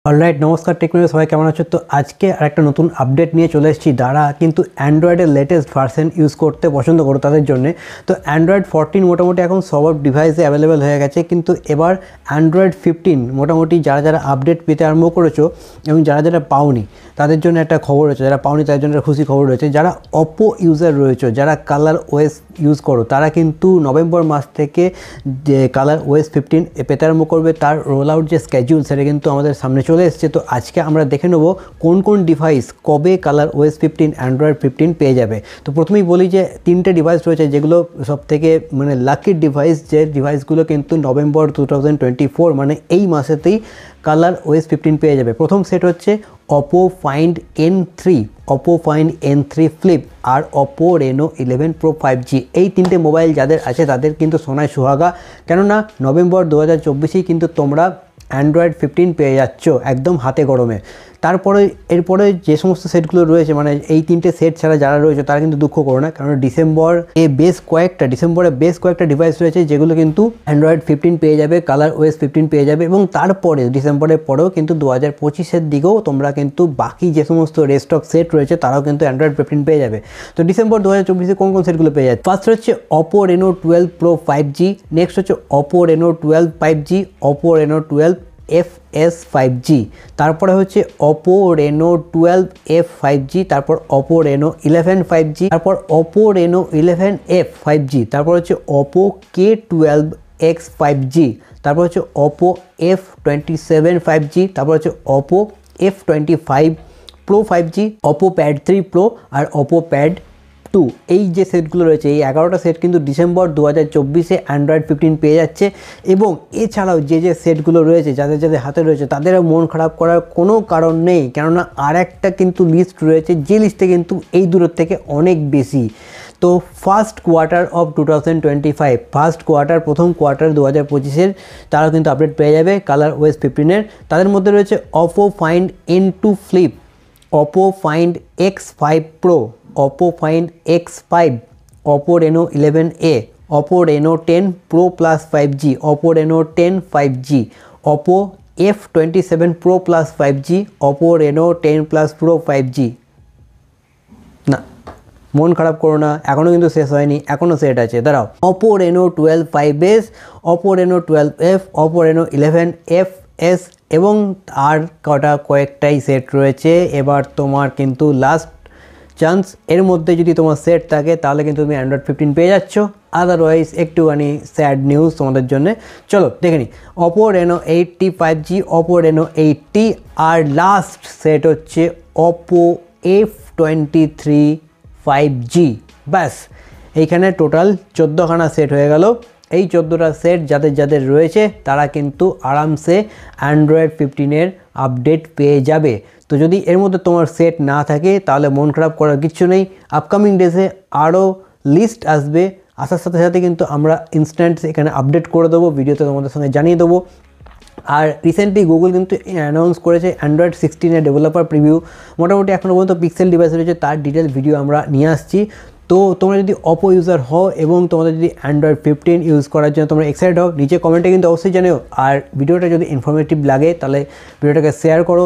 Alright, নমস্কার technology, সবাই কেমন আছো? তো আজকে আরেকটা নতুন আপডেট নিয়ে চলে এসেছি। যারা কিন্তু অ্যান্ড্রয়েডের লেটেস্ট ভার্সন ইউজ করতে পছন্দ করো তাদের জন্য। তো অ্যান্ড্রয়েড 14 মোটামুটি এখন সব ডিভাইসে অ্যাভেলেবেল হয়ে গেছে, কিন্তু এবার অ্যান্ড্রয়েড 15 মোটামুটি যারা আপডেট পেতে আরম্ভ করেছো এবং যারা পাওনি তাদের জন্য একটা খবর রয়েছে। যারা পাওনি তাদের জন্য খুশি খবর রয়েছে। যারা অপো ইউজার রয়েছে, যারা কালার ওএস ইউজ করো, তারা কিন্তু নভেম্বর মাস থেকে যে কালার ওএস 15 পেতে আরম্ভ করবে। তার রোল আউট যে স্কেডিউল সেটা কিন্তু আমাদের সামনে চলে এসেছে। তো আজকে আমরা দেখে নেব কোন কোন ডিভাইস কবে কালার ওএস 15 অ্যান্ড্রয়েড 15 পেয়ে যাবে। তো প্রথমেই বলি যে তিনটে ডিভাইস রয়েছে যেগুলো সব থেকে লাকি ডিভাইস, যে ডিভাইসগুলো কিন্তু নভেম্বর 2024 এই মাসেতেই কালার ওএস 15 পেয়ে যাবে। প্রথম সেট হচ্ছে Oppo Find N3, Oppo Find N3 Flip আর Oppo Reno 11 Pro 5G। এই তিনটে মোবাইল যাদের আছে তাদের কিন্তু সোনায় সুহাগা, কেননা নভেম্বর 2024 কিন্তু তোমরা অ্যান্ড্রয়েড 15 পেয়ে যাচ্ছ একদম হাতে গরমে। এরপরে যে সমস্ত সেটগুলো রয়েছে, এই তিনটে সেট ছাড়া যারা রয়েছে তারা কিন্তু দুঃখ করো না, কারণ ডিসেম্বরে বেশ কয়েকটা ডিভাইস রয়েছে যেগুলো কিন্তু অ্যান্ড্রয়েড 15 পেয়ে যাবে, কালার ওএস 15 পেয়ে যাবে। এবং তারপরে ডিসেম্বরের পরেও কিন্তু 2025-এর দিকেও তোমরা কিন্তু বাকি যে সমস্ত রেস্ট অফ সেট রয়েছে তারাও কিন্তু অ্যান্ড্রয়েড 15 পেয়ে যাবে। তো ডিসেম্বর 2024-এ কোন কোন সেটগুলো পেয়ে যাবে? ফার্স্ট হচ্ছে Oppo Reno 12 Pro 5G, next হচ্ছে Oppo Reno 12 5G, Oppo Reno 12 FS 5G, তারপরে হচ্ছে Oppo Reno 12F 5G, তারপর Oppo Reno 11 5G, তারপর Oppo Reno 11F 5G, তারপর হচ্ছে Oppo K12X 5G, তারপর হচ্ছে Oppo F27 5G, তারপর হচ্ছে Oppo F25 Pro 5G, Oppo Pad 3 Pro আর Oppo Pad 2। এই যে সেটগুলো রয়েছে, এই 11টা সেট কিন্তু ডিসেম্বর 2024-এ অ্যান্ড্রয়েড 15 পেয়ে যাচ্ছে। এবং এছাড়াও যে সেটগুলো রয়েছে যাদের হাতে রয়েছে তাদেরও মন খারাপ করার কোনো কারণ নেই, কেননা আর একটা কিন্তু লিস্ট রয়েছে, যে লিস্টে কিন্তু এই দূরের থেকে অনেক বেশি। তো ফার্স্ট কোয়ার্টার অফ 2025, প্রথম কোয়ার্টার 2025-এর তারাও কিন্তু আপডেট পেয়ে যাবে কালার ওএস 15-এর। তাদের মধ্যে রয়েছে Oppo Find N2 Flip, Oppo Find X5 Pro, Oppo Find X5, Oppo Reno 11A, Oppo Reno 10 Pro Plus 5G, Oppo Reno 10 5G, Oppo F27 Pro Plus 5G, Oppo Reno 10 Plus Pro 5G। না, মন খারাপ করো না, এখনও কিন্তু শেষ হয়নি, এখনও সেট আছে, দাঁড়াও। Oppo Reno 12 5S, Oppo Reno 12F, Oppo Reno 11FS এবং আর কয়েকটাই সেট রয়েছে। এবার তোমার কিন্তু লাস্ট চান্স, এর মধ্যে যদি তোমার সেট থাকে তাহলে কিন্তু তুমি অ্যান্ড্রয়েড 15 পেয়ে যাচ্ছ। আদারওয়াইজ একটুখানি স্যাড নিউজ তোমাদের জন্য। চলো দেখে নিই। Oppo Reno 80 5G, Oppo Reno 80 আর লাস্ট সেট হচ্ছে Oppo F23 5G। ব্যাস, এইখানে টোটাল 14খানা সেট হয়ে গেল। এই 14টা সেট যাদের রয়েছে তারা কিন্তু আরামসে অ্যান্ড্রয়েড 15-এর আপডেট পেয়ে যাবে। তো যদি এর মধ্যে তোমার সেট না থাকে তাহলে মন খারাপ করার কিছু নেই। আপকামিং ডেজে আরও লিস্ট আসবে, আসার সাথে সাথে কিন্তু আমরা ইনস্ট্যান্ট এখানে আপডেট করে দেবো, ভিডিওতে তোমাদের সঙ্গে জানিয়ে দেবো। আর রিসেন্টলি গুগল কিন্তু অ্যানাউন্স করেছে অ্যান্ড্রয়েড 16-এর ডেভেলপার প্রিভিউ। মোটামুটি এখনও পর্যন্ত পিক্সেল ডিভাইস রয়েছে, তার ডিটেল ভিডিও আমরা নিয়ে আসছি। তো তোমরা যদি অপো ইউজার হও এবং তোমাদের যদি অ্যান্ড্রয়েড 15 ইউজ করার জন্য তোমরা এক্সাইটেড হও, নিচে কমেন্টে কিন্তু অবশ্যই জানিও। আর ভিডিওটা যদি ইনফরমেটিভ লাগে তাহলে ভিডিওটাকে শেয়ার করো,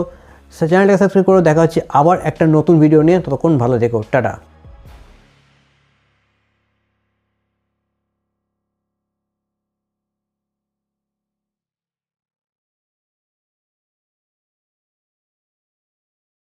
চ্যানেলটাকে সাবস্ক্রাইব করো। দেখা হচ্ছে আবার একটা নতুন ভিডিও নিয়ে, ততক্ষণ ভালো থেকো, টাটা।